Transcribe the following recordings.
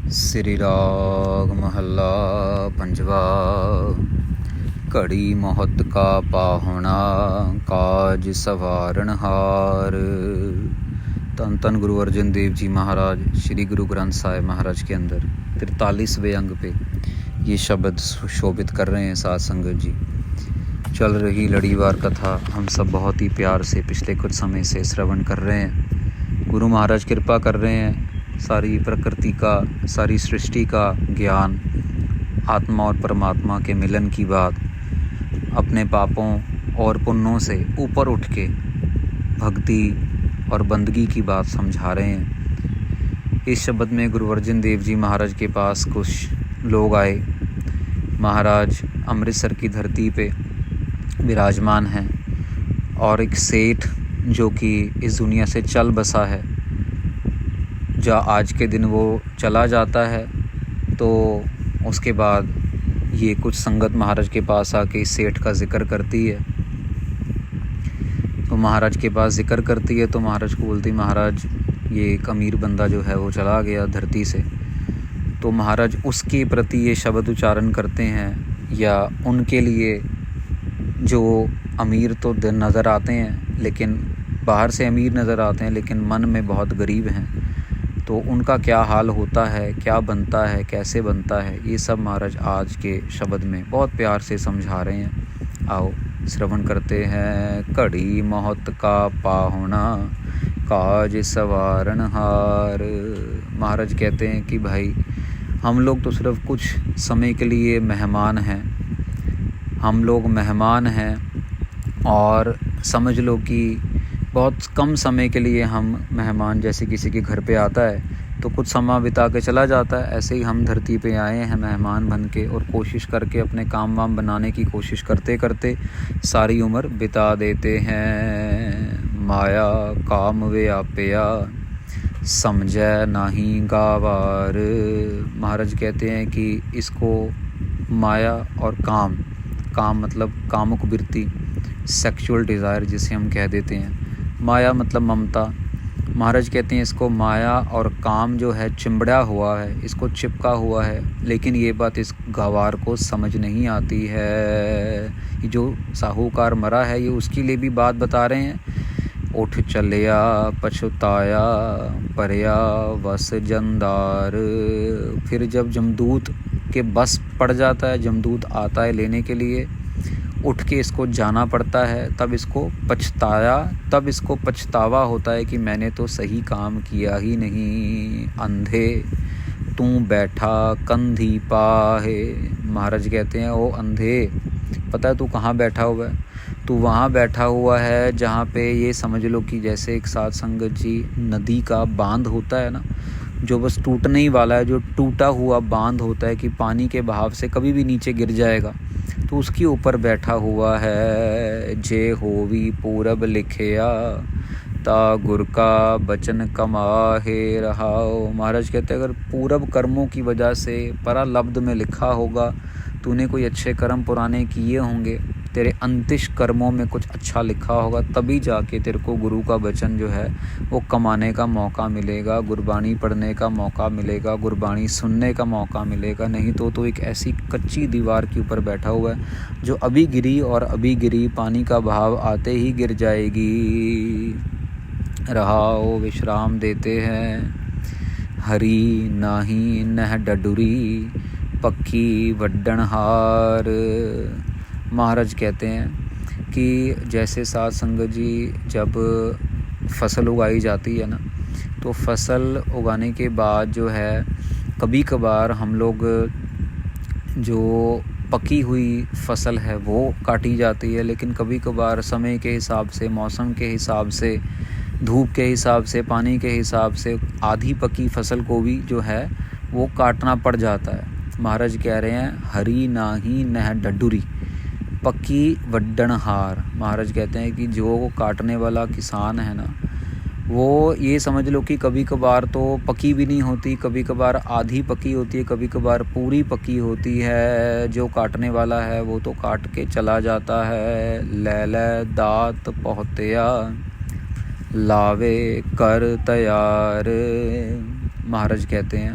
श्री राग महला पंजवा। घड़ी मोहत का पाहुणा काज सवारण हार। धन धन गुरु अर्जन देव जी महाराज श्री गुरु ग्रंथ साहिब महाराज के अंदर 43वें अंग पे ये शब्द शोभित कर रहे हैं। साध संगत जी, चल रही लड़ीवार कथा हम सब बहुत ही प्यार से पिछले कुछ समय से श्रवण कर रहे हैं। गुरु महाराज कृपा कर रहे हैं। सारी प्रकृति का, सारी सृष्टि का ज्ञान, आत्मा और परमात्मा के मिलन की बात, अपने पापों और पुण्यों से ऊपर उठ के भक्ति और बंदगी की बात समझा रहे हैं। इस शब्द में गुरु अर्जन देव जी महाराज के पास कुछ लोग आए। महाराज अमृतसर की धरती पे विराजमान हैं और एक सेठ जो कि इस दुनिया से चल बसा है, जहाँ आज के दिन वो चला जाता है, तो उसके बाद ये कुछ संगत महाराज के पास आके इस सेठ का जिक्र करती है। तो महाराज के पास जिक्र करती है तो महाराज को बोलती, महाराज ये एक अमीर बंदा जो है वो चला गया धरती से। तो महाराज उसके प्रति ये शब्द उच्चारण करते हैं, या उनके लिए जो अमीर तो नज़र आते हैं, लेकिन बाहर से अमीर नज़र आते हैं लेकिन मन में बहुत गरीब हैं, तो उनका क्या हाल होता है, क्या बनता है, कैसे बनता है, ये सब महाराज आज के शब्द में बहुत प्यार से समझा रहे हैं। आओ श्रवण करते हैं। घड़ी मोहत का पाहुणा काज सवारण हार। महाराज कहते हैं कि भाई हम लोग तो सिर्फ कुछ समय के लिए मेहमान हैं। हम लोग मेहमान हैं और समझ लो कि बहुत कम समय के लिए हम मेहमान जैसे किसी के घर पे आता है तो कुछ समय बिता के चला जाता है, ऐसे ही हम धरती पे आए हैं मेहमान बन के, और कोशिश करके अपने काम वाम बनाने की कोशिश करते करते सारी उम्र बिता देते हैं। माया काम व्याप्या समझे नाही गावार। महाराज कहते हैं कि इसको माया और काम मतलब कामुक वृत्ति, सेक्सुअल डिज़ायर जिसे हम कह देते हैं। माया मतलब ममता। महाराज कहते हैं इसको माया और काम जो है चिंबड़ा हुआ है, इसको चिपका हुआ है, लेकिन ये बात इस गंवार को समझ नहीं आती है। ये जो साहूकार मरा है ये उसके लिए भी बात बता रहे हैं। उठ चलिया पछताया परया वस जंदार। फिर जब जमदूत के बस पड़ जाता है, जमदूत आता है लेने के लिए, उठ के इसको जाना पड़ता है, तब इसको पछतावा होता है कि मैंने तो सही काम किया ही नहीं। अंधे तू बैठा कंधी पाहे। महाराज कहते हैं ओ अंधे, पता है तू कहाँ बैठा हुआ है? तू वहाँ बैठा हुआ है जहाँ पे ये समझ लो कि जैसे एक साध संगत जी नदी का बांध होता है ना, जो बस टूटने ही वाला है, जो टूटा हुआ बांध होता है कि पानी के बहाव से कभी भी नीचे गिर जाएगा, तो उसके ऊपर बैठा हुआ है। जे होवी पूरब लिखया ता गुर का बचन कमाहे रहाओ। महाराज कहते हैं अगर पूरब कर्मों की वजह से परालब्ध में लिखा होगा, तूने कोई अच्छे कर्म पुराने किए होंगे, तेरे अंतिश कर्मों में कुछ अच्छा लिखा होगा, तभी जाके तेरे को गुरु का वचन जो है वो कमाने का मौका मिलेगा, गुरबाणी पढ़ने का मौका मिलेगा, गुरबाणी सुनने का मौका मिलेगा। नहीं तो एक ऐसी कच्ची दीवार के ऊपर बैठा हुआ है जो अभी गिरी और अभी गिरी, पानी का बहाव आते ही गिर जाएगी। रहाओ विश्राम देते हैं। हरी नाही नह डडुरी पक्की वड्डणहार। महाराज कहते हैं कि जैसे साध संगत जी जब फसल उगाई जाती है ना, तो फसल उगाने के बाद जो है कभी कभार हम लोग जो पकी हुई फसल है वो काटी जाती है, लेकिन कभी कभार समय के हिसाब से, मौसम के हिसाब से, धूप के हिसाब से, पानी के हिसाब से आधी पकी फसल को भी जो है वो काटना पड़ जाता है। महाराज कह रहे हैं हरी नाही नह डडुरी पक्की वड्डणहार। महाराज कहते हैं कि जो काटने वाला किसान है ना, वो ये समझ लो कि कभी कभार तो पकी भी नहीं होती, कभी कभार आधी पकी होती है, कभी कभार पूरी पकी होती है। जो काटने वाला है वो तो काट के चला जाता है। लैले दात पहुँचया लावे कर तैयार। महाराज कहते हैं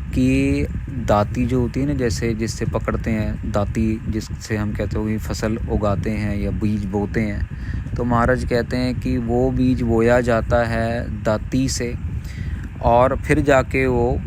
कि दाती जो होती है ना, जैसे जिससे पकड़ते हैं दाती, जिससे हम कहते हो कि फसल उगाते हैं या बीज बोते हैं, तो महाराज कहते हैं कि वो बीज बोया जाता है दाती से, और फिर जाके वो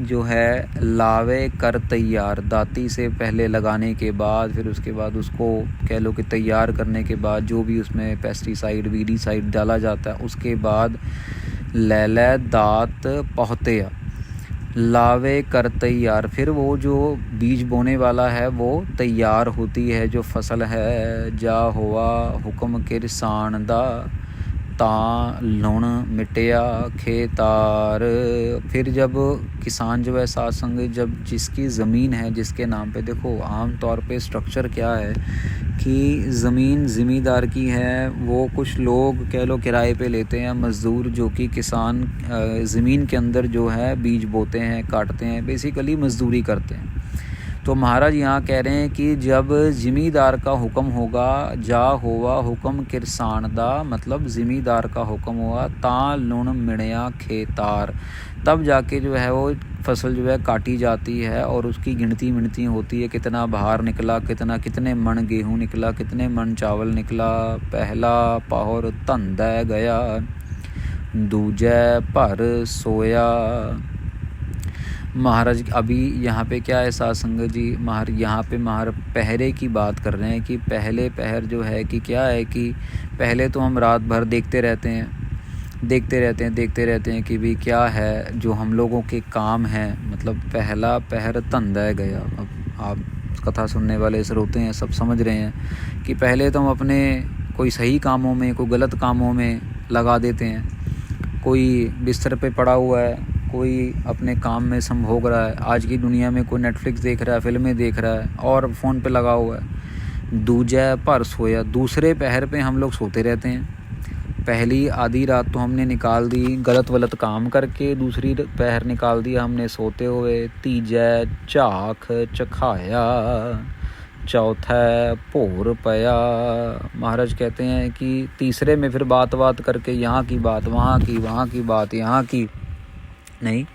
जो है लावे कर तैयार, दाती से पहले लगाने के बाद, फिर उसके बाद उसको कह लो कि तैयार करने के बाद जो भी उसमें पेस्टिसाइड वीडीसाइड डाला जाता है, उसके बाद लैले दात पहुँचया, लावे कर तैयार, फिर वो जो बीज बोने वाला है वो तैयार होती है जो फसल है। जा हुआ हुक्म किरसान दा ता लुण मिटिया खेतार, फिर जब किसान जो है साथ संग जब जिसकी ज़मीन है जिसके नाम पे, देखो आम तौर पे स्ट्रक्चर क्या है कि ज़मीन ज़मींदार की है, वो कुछ लोग कह लो किराए पे लेते हैं मज़दूर, जो कि किसान ज़मीन के अंदर जो है बीज बोते हैं, काटते हैं, बेसिकली मज़दूरी करते हैं। तो महाराज यहाँ कह रहे हैं कि जब ज़मींदार का हुक्म होगा, जा हुआ हुक्म किरसान दा, मतलब ज़मींदार का हुक्म हुआ, ता लुण मिणया खेतार, तब जाके जो है वो फसल जो है काटी जाती है और उसकी गिनती होती है, कितना बाहर निकला, कितने मन गेहूँ निकला, कितने मन चावल निकला, पहला पाहुर धंदै गया, दूजे भर सोया। महाराज अभी यहाँ पे क्या है साध संगत जी, यहाँ पे पहरे की बात कर रहे हैं कि पहले पहर जो है कि क्या है कि पहले तो हम रात भर देखते रहते हैं कि भी क्या है जो हम लोगों के काम हैं, मतलब पहला पहर धंधा गया। अब आप कथा सुनने वाले श्रोते हैं सब समझ रहे हैं कि पहले तो हम अपने कोई सही कामों में, कोई गलत कामों में लगा देते हैं, कोई बिस्तर पे पड़ा हुआ है, कोई अपने काम में संभोग रहा है, आज की दुनिया में कोई नेटफ्लिक्स देख रहा है, फिल्में देख रहा है और फ़ोन पे लगा हुआ है। दूजा पर सोया, दूसरे पहर पे हम लोग सोते रहते हैं। पहली आधी रात तो हमने निकाल दी गलत काम करके, दूसरी पहर निकाल दिया हमने सोते हुए। तीजा झाख चखाया, चौथा भोर पया। महाराज कहते हैं कि तीसरे में फिर बात करके यहाँ की बात वहाँ की बात यहाँ की, नहीं,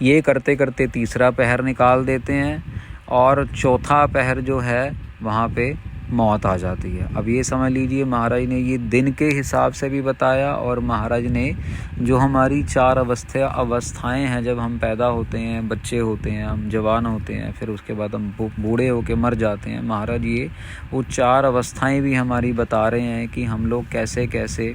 ये करते करते तीसरा पहर निकाल देते हैं और चौथा पहर जो है वहाँ पे मौत आ जाती है। अब ये समझ लीजिए महाराज ने ये दिन के हिसाब से भी बताया, और महाराज ने जो हमारी 4 अवस्थाएं हैं, जब हम पैदा होते हैं, बच्चे होते हैं, हम जवान होते हैं, फिर उसके बाद हम बूढ़े होके मर जाते हैं, महाराज ये वो 4 अवस्थाएं भी हमारी बता रहे हैं कि हम लोग कैसे कैसे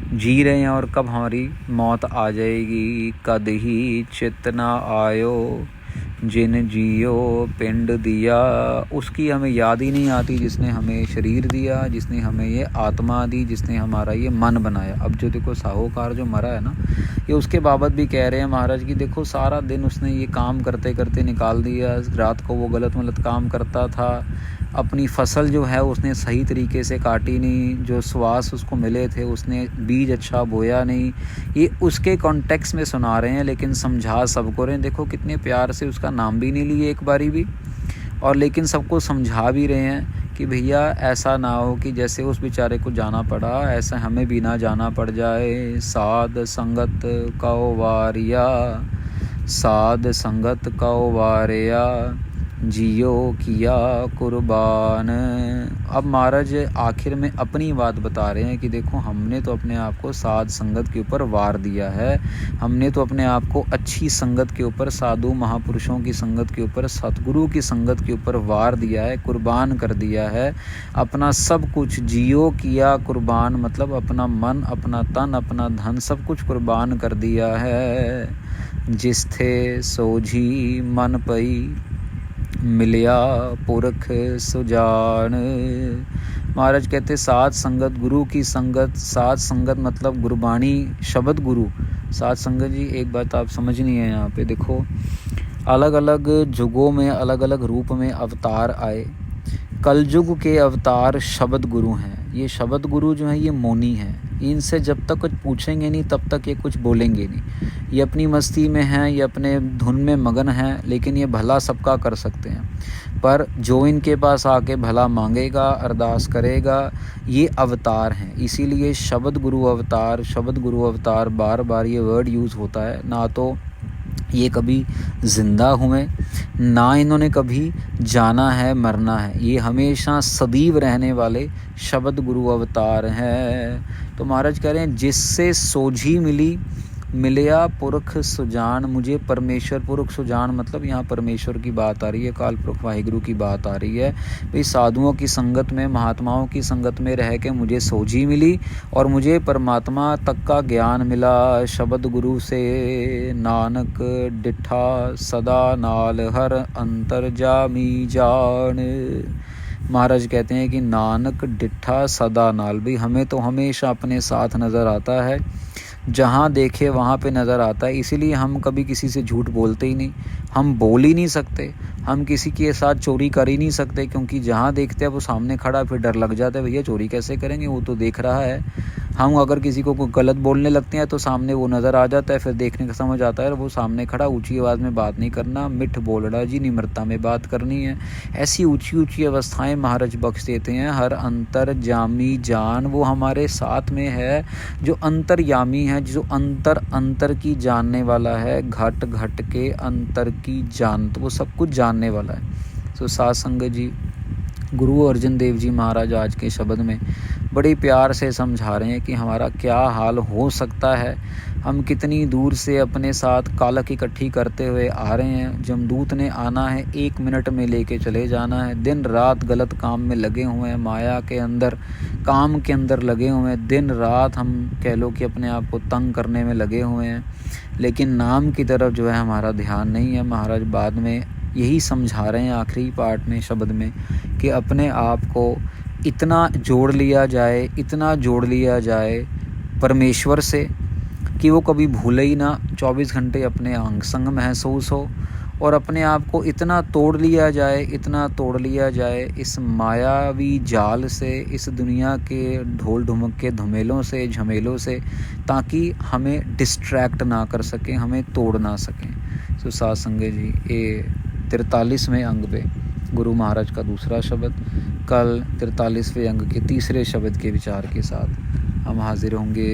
जी रहे हैं और कब हमारी मौत आ जाएगी। कद ही चेतना आयो जिन जियो पिंड दिया, उसकी हमें याद ही नहीं आती जिसने हमें शरीर दिया, जिसने हमें ये आत्मा दी, जिसने हमारा ये मन बनाया। अब जो देखो साहूकार जो मरा है ना, ये उसके बाबत भी कह रहे हैं महाराज की देखो सारा दिन उसने ये काम करते करते निकाल दिया, रात को वो गलत काम करता था, अपनी फसल जो है उसने सही तरीके से काटी नहीं, जो श्वास उसको मिले थे उसने बीज अच्छा बोया नहीं। ये उसके कॉन्टेक्स्ट में सुना रहे हैं, लेकिन समझा सबको रहे हैं। देखो कितने प्यार से उसका नाम भी नहीं लिए एक बारी भी, और लेकिन सबको समझा भी रहे हैं कि भैया ऐसा ना हो कि जैसे उस बेचारे को जाना पड़ा ऐसा हमें भी ना जाना पड़ जाए। साध संगत कौ वारिया, साध संगत कौ वारिया, जियो किया कुर्बान। अब महाराज आखिर में अपनी बात बता रहे हैं कि देखो हमने तो अपने आप को साध संगत के ऊपर वार दिया है, हमने तो अपने आप को अच्छी संगत के ऊपर, साधु महापुरुषों की संगत के ऊपर, सतगुरु की संगत के ऊपर वार दिया है, कुर्बान कर दिया है। अपना सब कुछ जियो किया कुर्बान, मतलब अपना मन, अपना तन, अपना धन सब कुछ कुर्बान कर दिया है। जिस थे सोझी मन पई मिलिया पुरख सुजान। महाराज कहते साध संगत, गुरु की संगत, साध संगत मतलब गुरबाणी शब्द गुरु। साध संगत जी एक बात आप समझनी है यहाँ पे, देखो अलग अलग युगों में अलग अलग रूप में अवतार आए। कलयुग के अवतार शब्द गुरु हैं। ये शब्द गुरु जो हैं ये मौनी हैं, इनसे जब तक कुछ पूछेंगे नहीं तब तक ये कुछ बोलेंगे नहीं। ये अपनी मस्ती में हैं, ये अपने धुन में मगन हैं, लेकिन ये भला सबका कर सकते हैं। पर जो इनके पास आके भला मांगेगा, अरदास करेगा, ये अवतार हैं। इसीलिए शब्द गुरु अवतार बार बार ये वर्ड यूज़ होता है। ना तो ये कभी ज़िंदा हुए ना, इन्होंने कभी जाना है मरना है, ये हमेशा सदैव रहने वाले शब्द गुरु अवतार हैं। तो महाराज कह रहे हैं जिससे सोझी मिली मिलया पुरख सुजान, मुझे परमेश्वर पुरख सुजान मतलब यहाँ परमेश्वर की बात आ रही है, काल पुरख वाहिगुरु की बात आ रही है। भाई साधुओं की संगत में, महात्माओं की संगत में रह के मुझे सोझी मिली और मुझे परमात्मा तक का ज्ञान मिला शब्द गुरु से। नानक डिठा सदा नाल हर अंतर जामी जान। महाराज कहते हैं कि नानक डिठा सदा नाल, भाई हमें तो हमेशा अपने साथ नज़र आता है, जहाँ देखे वहाँ पे नज़र आता है। इसीलिए हम कभी किसी से झूठ बोलते ही नहीं, हम बोल ही नहीं सकते, हम किसी के साथ चोरी कर ही नहीं सकते, क्योंकि जहाँ देखते हैं वो सामने खड़ा, फिर डर लग जाता है भैया चोरी कैसे करेंगे, वो तो देख रहा है। हम अगर किसी को गलत बोलने लगते हैं तो सामने वो नज़र आ जाता है, फिर देखने का समझ आता है वो सामने खड़ा, ऊंची आवाज़ में बात नहीं करना, मिठ बोलड़ा जी, निम्रता में बात करनी है। ऐसी ऊंची ऊंची अवस्थाएं महाराज बख्श देते हैं। हर अंतर जामी जान, वो हमारे साथ में है जो अंतर्यामी है, जो अंतर की जानने वाला है, घट घट के अंतर की जान, तो वो सब कुछ जानने वाला है। तो साथ संगत जी, गुरु अर्जन देव जी महाराज आज के शब्द में बड़े प्यार से समझा रहे हैं कि हमारा क्या हाल हो सकता है। हम कितनी दूर से अपने साथ कालक इकट्ठी करते हुए आ रहे हैं, जमदूत ने आना है, 1 मिनट में लेके चले जाना है। दिन रात गलत काम में लगे हुए हैं, माया के अंदर, काम के अंदर लगे हुए हैं, दिन रात हम कह लो कि अपने आप को तंग करने में लगे हुए हैं, लेकिन नाम की तरफ जो है हमारा ध्यान नहीं है। महाराज बाद में यही समझा रहे हैं आखिरी पार्ट में, शब्द में, कि अपने आप को इतना जोड़ लिया जाए, इतना जोड़ लिया जाए परमेश्वर से कि वो कभी भूले ही ना, 24 घंटे अपने अंग संग महसूस हो, और अपने आप को इतना तोड़ लिया जाए, इतना तोड़ लिया जाए इस मायावी जाल से, इस दुनिया के ढोल ढुमक के धमेलों से, झमेलों से, ताकि हमें डिस्ट्रैक्ट ना कर सकें, हमें तोड़ ना सकें। तो साथ संगत जी, ये 43वें अंग पे गुरु महाराज का दूसरा शब्द, कल 43वें अंग के तीसरे शब्द के विचार के साथ हम हाजिर होंगे।